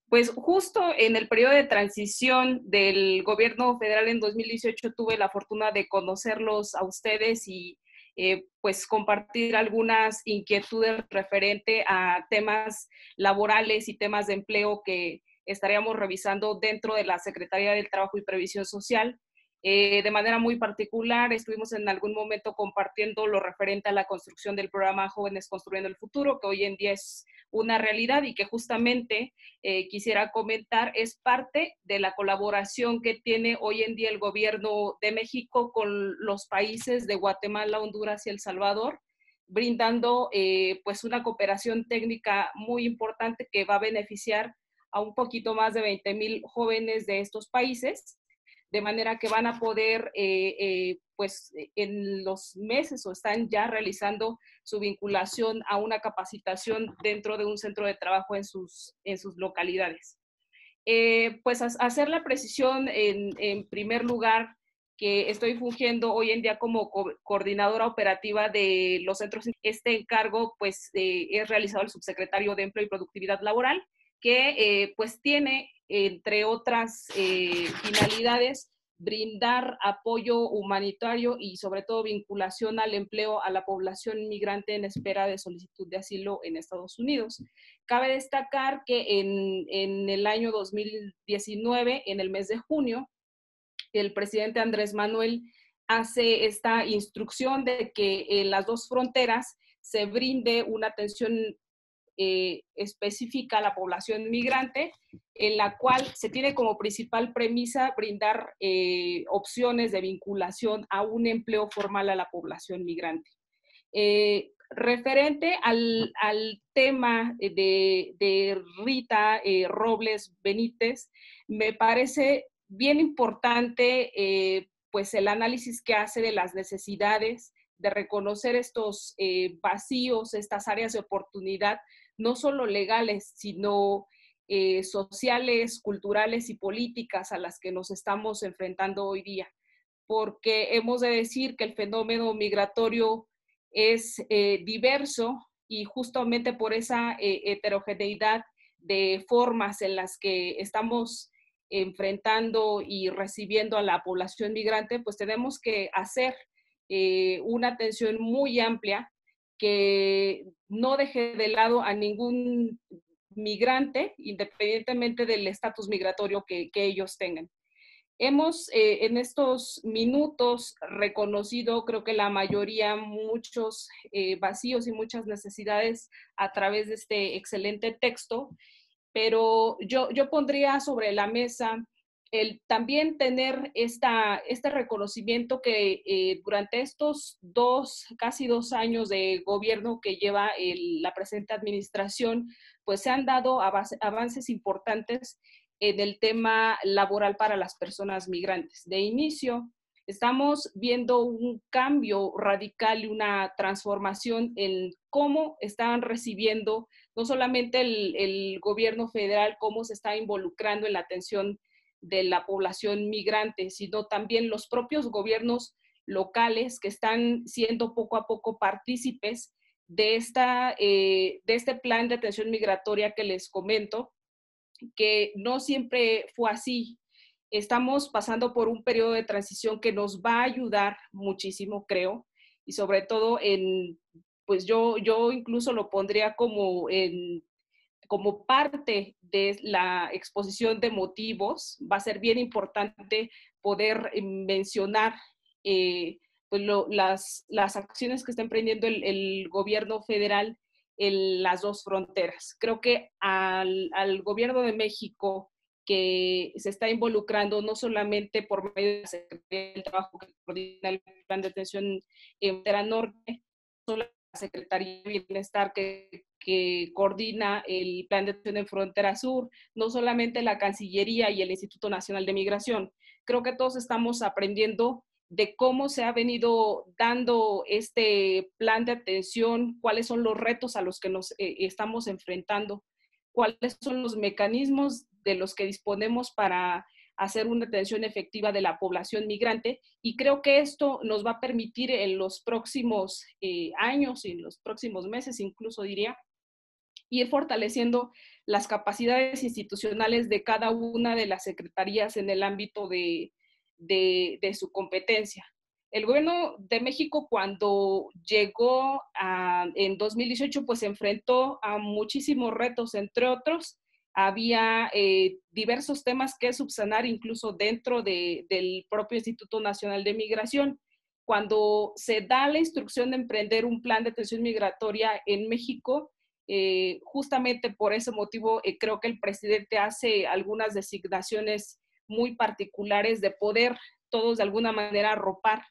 Pues justo en el periodo de transición del gobierno federal en 2018 tuve la fortuna de conocerlos a ustedes y pues compartir algunas inquietudes referente a temas laborales y temas de empleo que estaríamos revisando dentro de la Secretaría del Trabajo y Previsión Social. De manera muy particular, estuvimos en algún momento compartiendo lo referente a la construcción del programa Jóvenes Construyendo el Futuro, que hoy en día es una realidad y que justamente quisiera comentar es parte de la colaboración que tiene hoy en día el gobierno de México con los países de Guatemala, Honduras y El Salvador, brindando pues una cooperación técnica muy importante que va a beneficiar a un poquito más de 20,000 jóvenes de estos países, de manera que van a poder, pues en los meses o están ya realizando su vinculación a una capacitación dentro de un centro de trabajo en sus localidades. Pues hacer la precisión en primer lugar que estoy fungiendo hoy en día como coordinadora operativa de los centros. Este encargo pues es realizado el subsecretario de Empleo y Productividad Laboral, que pues tiene, entre otras finalidades, brindar apoyo humanitario y sobre todo vinculación al empleo a la población migrante en espera de solicitud de asilo en Estados Unidos. Cabe destacar que en el año 2019, en el mes de junio, el presidente Andrés Manuel hace esta instrucción de que en las dos fronteras se brinde una atención específica a la población migrante, en la cual se tiene como principal premisa brindar opciones de vinculación a un empleo formal a la población migrante. Referente al tema de Rita Robles Benítez, me parece bien importante pues el análisis que hace de las necesidades de reconocer estos vacíos, estas áreas de oportunidad, no solo legales, sino sociales, culturales y políticas a las que nos estamos enfrentando hoy día. Porque hemos de decir que el fenómeno migratorio es diverso y justamente por esa heterogeneidad de formas en las que estamos enfrentando y recibiendo a la población migrante, pues tenemos que hacer una atención muy amplia que no deje de lado a ningún migrante, independientemente del estatus migratorio que ellos tengan. Hemos en estos minutos reconocido, creo que la mayoría, muchos vacíos y muchas necesidades a través de este excelente texto, pero yo pondría sobre la mesa el también tener este reconocimiento que durante estos casi 2 años de gobierno que lleva la presente administración, pues se han dado avances importantes en el tema laboral para las personas migrantes. De inicio, estamos viendo un cambio radical y una transformación en cómo están recibiendo no solamente el gobierno federal, cómo se está involucrando en la atención de la población migrante, sino también los propios gobiernos locales que están siendo poco a poco partícipes de este plan de atención migratoria que les comento, que no siempre fue así. Estamos pasando por un periodo de transición que nos va a ayudar muchísimo, creo, y sobre todo pues yo incluso lo pondría como parte de la exposición de motivos. Va a ser bien importante poder mencionar pues las acciones que está emprendiendo el gobierno federal en las dos fronteras. Creo que al gobierno de México, que se está involucrando no solamente por medio de la Secretaría del Trabajo, que coordina el plan de atención en frontera norte, solo la Secretaría de Bienestar que coordina el plan de atención en frontera sur, no solamente la Cancillería y el Instituto Nacional de Migración. Creo que todos estamos aprendiendo de cómo se ha venido dando este plan de atención, cuáles son los retos a los que nos estamos enfrentando, cuáles son los mecanismos de los que disponemos para hacer una atención efectiva de la población migrante, y creo que esto nos va a permitir en los próximos años y en los próximos meses, incluso diría, ir fortaleciendo las capacidades institucionales de cada una de las secretarías en el ámbito de su competencia. El gobierno de México, cuando llegó en 2018, pues se enfrentó a muchísimos retos, entre otros, había diversos temas que subsanar incluso dentro del propio Instituto Nacional de Migración. Cuando se da la instrucción de emprender un plan de atención migratoria en México, justamente por ese motivo creo que el presidente hace algunas designaciones muy particulares de poder todos de alguna manera arropar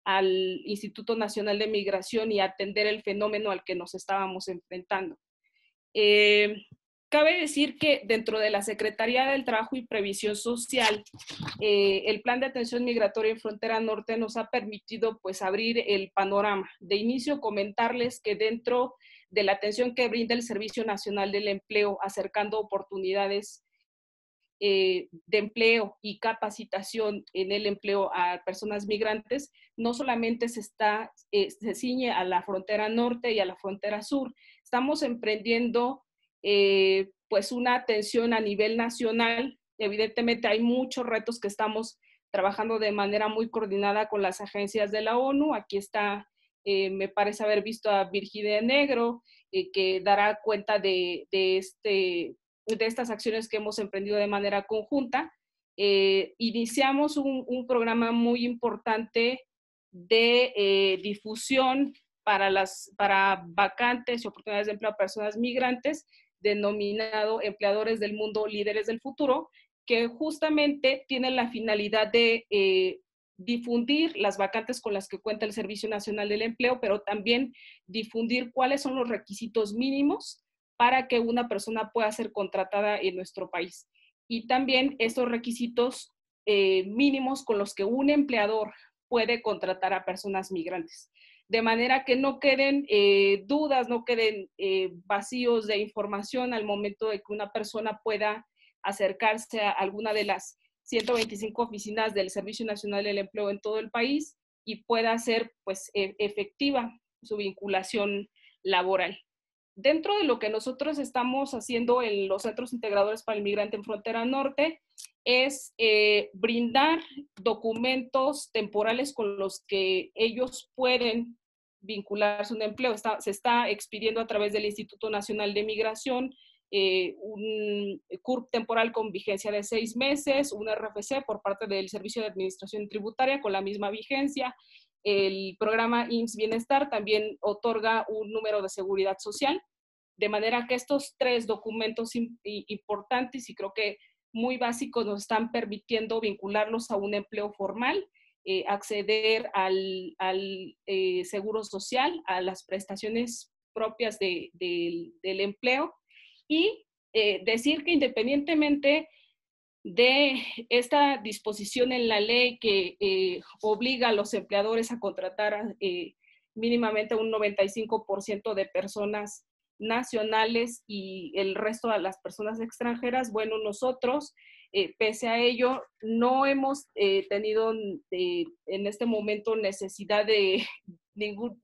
al Instituto Nacional de Migración y atender el fenómeno al que nos estábamos enfrentando. Cabe decir que dentro de la Secretaría del Trabajo y Previsión Social, el Plan de Atención Migratoria en Frontera Norte nos ha permitido pues abrir el panorama. De inicio, comentarles que dentro de la atención que brinda el Servicio Nacional del Empleo, acercando oportunidades de empleo y capacitación en el empleo a personas migrantes, no solamente se ciñe a la frontera norte y a la frontera sur, estamos emprendiendo pues una atención a nivel nacional. Evidentemente hay muchos retos que estamos trabajando de manera muy coordinada con las agencias de la ONU. Aquí está, me parece haber visto a Virginia Negro, que dará cuenta de estas acciones que hemos emprendido de manera conjunta. Iniciamos un programa muy importante de difusión para vacantes y oportunidades de empleo a personas migrantes, denominado Empleadores del Mundo, Líderes del Futuro, que justamente tiene la finalidad de difundir las vacantes con las que cuenta el Servicio Nacional del Empleo, pero también difundir cuáles son los requisitos mínimos para que una persona pueda ser contratada en nuestro país. Y también estos requisitos mínimos con los que un empleador puede contratar a personas migrantes. De manera que no queden dudas, no queden vacíos de información al momento de que una persona pueda acercarse a alguna de las 125 oficinas del Servicio Nacional del Empleo en todo el país y pueda hacer pues efectiva su vinculación laboral. Dentro de lo que nosotros estamos haciendo en los Centros Integradores para el Migrante en Frontera Norte es brindar documentos temporales con los que ellos pueden vincularse a un empleo. Se está expidiendo a través del Instituto Nacional de Migración un CURP temporal con vigencia de 6 meses, un RFC por parte del Servicio de Administración Tributaria con la misma vigencia. El programa IMSS Bienestar también otorga un número de seguridad social, de manera que estos 3 documentos importantes y creo que muy básicos nos están permitiendo vincularlos a un empleo formal, acceder al seguro social, a las prestaciones propias del empleo y decir que independientemente de esta disposición en la ley que obliga a los empleadores a contratar mínimamente un 95% de personas nacionales y el resto de las personas extranjeras, bueno, nosotros, pese a ello, no hemos tenido en este momento necesidad de ninguna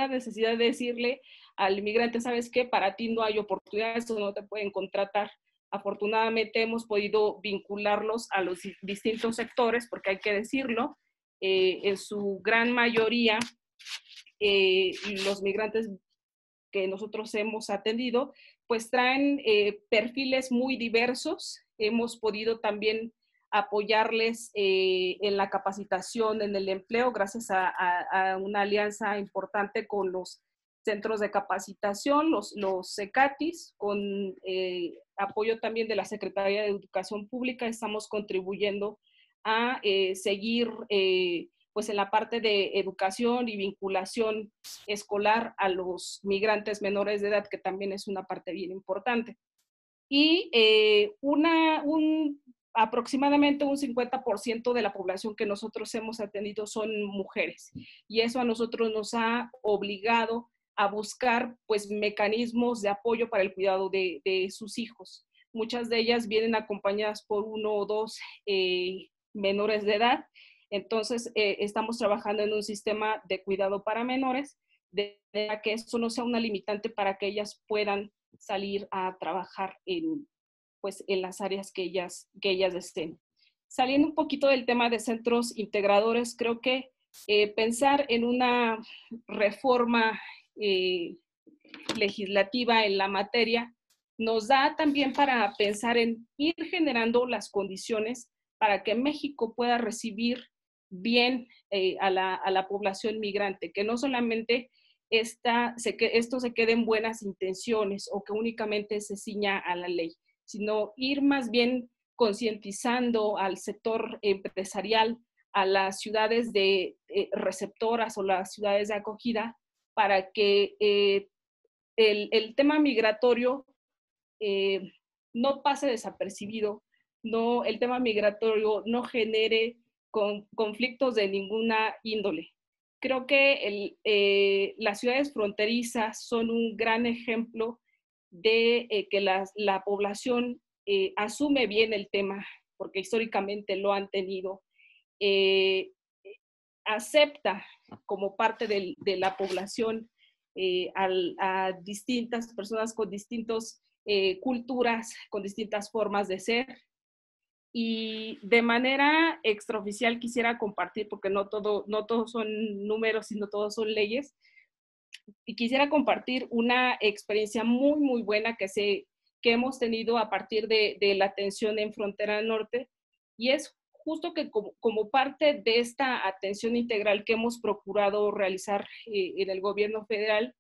necesidad de decirle al inmigrante, ¿sabes qué? Para ti no hay oportunidades o no te pueden contratar. Afortunadamente hemos podido vincularlos a los distintos sectores, porque hay que decirlo, en su gran mayoría, los migrantes que nosotros hemos atendido, pues traen perfiles muy diversos. Hemos podido también apoyarles en la capacitación, en el empleo, gracias a una alianza importante con los centros de capacitación, los CECATIS, con apoyo también de la Secretaría de Educación Pública. Estamos contribuyendo a seguir pues en la parte de educación y vinculación escolar a los migrantes menores de edad, que también es una parte bien importante. Y aproximadamente un 50% de la población que nosotros hemos atendido son mujeres. Y eso a nosotros nos ha obligado a buscar pues mecanismos de apoyo para el cuidado de sus hijos. Muchas de ellas vienen acompañadas por 1 o 2 menores de edad. Entonces, estamos trabajando en un sistema de cuidado para menores, de manera que esto no sea una limitante para que ellas puedan salir a trabajar pues, en las áreas que ellas deseen. Saliendo un poquito del tema de centros integradores, creo que pensar en una reforma legislativa en la materia nos da también para pensar en ir generando las condiciones para que México pueda recibir bien a la población migrante, que no solamente esto se quede en buenas intenciones o que únicamente se ciña a la ley, sino ir más bien concientizando al sector empresarial, a las ciudades receptoras o las ciudades de acogida, para que el tema migratorio eh, no pase desapercibido, el tema migratorio no genere conflictos de ninguna índole. Creo que las ciudades fronterizas son un gran ejemplo de que la población asume bien el tema, porque históricamente lo han tenido, eh, acepta como parte de la población a distintas personas con distintas culturas, con distintas formas de ser. Y de manera extraoficial quisiera compartir, porque no todos son números, sino todos son leyes, y quisiera compartir una experiencia muy, muy buena que hemos tenido a partir de la atención en Frontera Norte, y es justo que como parte de esta atención integral que hemos procurado realizar en el gobierno federal,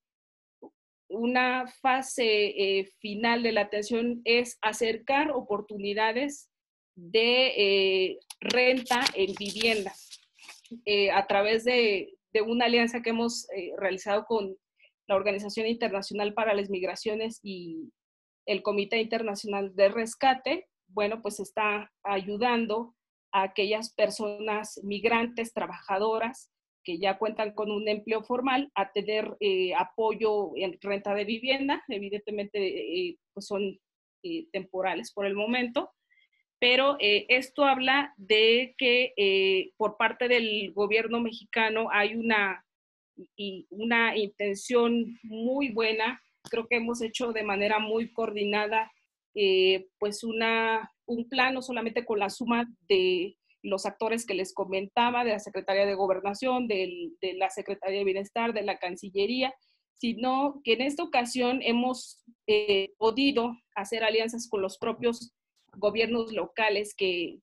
una fase final de la atención es acercar oportunidades de renta en vivienda a través de una alianza que hemos realizado con la Organización Internacional para las Migraciones y el Comité Internacional de Rescate. Bueno, pues está ayudando a aquellas personas migrantes, trabajadoras, que ya cuentan con un empleo formal, a tener apoyo en renta de vivienda. Evidentemente, pues son temporales por el momento, pero esto habla de que por parte del gobierno mexicano hay una intención muy buena. Creo que hemos hecho de manera muy coordinada pues un plan, no solamente con la suma de los actores que les comentaba, de la Secretaría de Gobernación, de la Secretaría de Bienestar, de la Cancillería, sino que en esta ocasión hemos podido hacer alianzas con los propios gobiernos locales que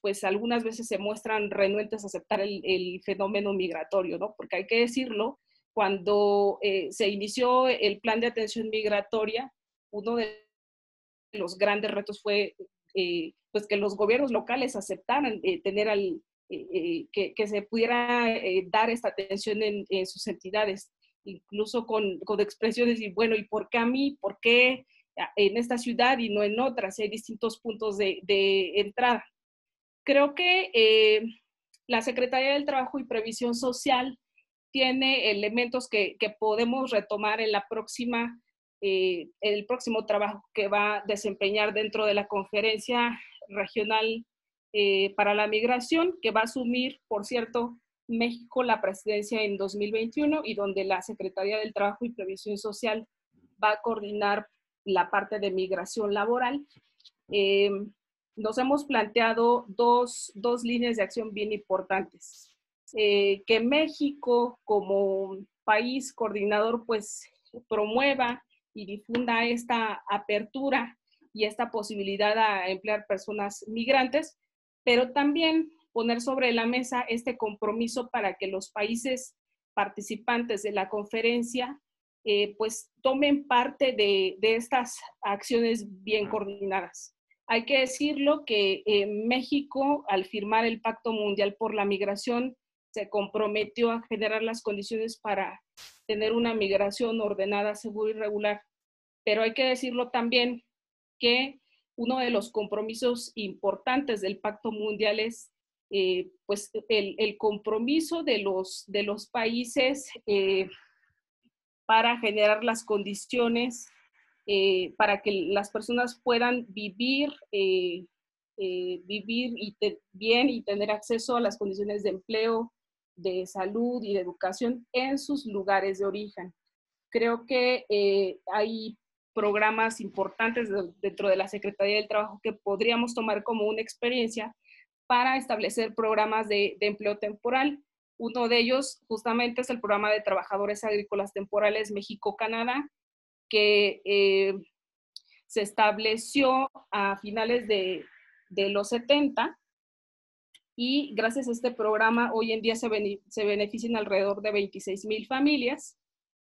pues algunas veces se muestran renuentes a aceptar el fenómeno migratorio, ¿no? Porque hay que decirlo, cuando se inició el plan de atención migratoria, uno de los grandes retos fue pues que los gobiernos locales aceptaran que se pudiera dar esta atención en sus entidades, incluso con expresiones y bueno, ¿y por qué a mí? ¿Por qué en esta ciudad y no en otras? Hay distintos puntos de entrada. Creo que la Secretaría del Trabajo y Previsión Social tiene elementos que podemos retomar en el próximo trabajo que va a desempeñar dentro de la Conferencia Regional para la Migración, que va a asumir, por cierto, México la presidencia en 2021 y donde la Secretaría del Trabajo y Previsión Social va a coordinar la parte de migración laboral. Nos hemos planteado dos líneas de acción bien importantes. Que México como país coordinador pues promueva y difunda esta apertura y esta posibilidad a emplear personas migrantes, pero también poner sobre la mesa este compromiso para que los países participantes de la conferencia pues tomen parte de estas acciones bien coordinadas. Hay que decirlo que México, al firmar el Pacto Mundial por la Migración, se comprometió a generar las condiciones para tener una migración ordenada, segura y regular. Pero hay que decirlo también que uno de los compromisos importantes del Pacto Mundial es pues el compromiso de los países para generar las condiciones para que las personas puedan vivir bien y tener acceso a las condiciones de empleo, de salud y de educación en sus lugares de origen. Creo que hay programas importantes dentro de la Secretaría del Trabajo que podríamos tomar como una experiencia para establecer programas de empleo temporal. Uno de ellos justamente es el programa de trabajadores agrícolas temporales México-Canadá, que se estableció a finales de los 70 y gracias a este programa hoy en día se benefician alrededor de 26,000 familias,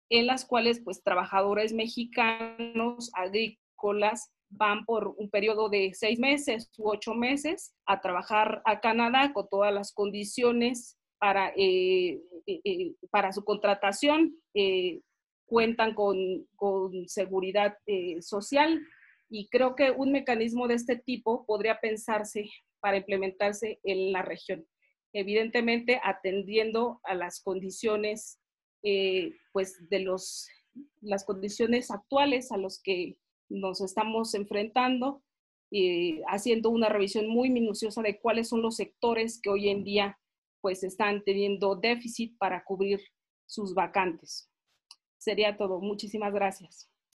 en las cuales pues trabajadores mexicanos agrícolas van por un periodo de 6 meses u 8 meses a trabajar a Canadá con todas las condiciones para su contratación. Cuentan con seguridad social y creo que un mecanismo de este tipo podría pensarse para implementarse en la región. Evidentemente atendiendo a las condiciones pues de las condiciones actuales a los que nos estamos enfrentando, haciendo una revisión muy minuciosa de cuáles son los sectores que hoy en día pues están teniendo déficit para cubrir sus vacantes. Sería todo. Muchísimas gracias.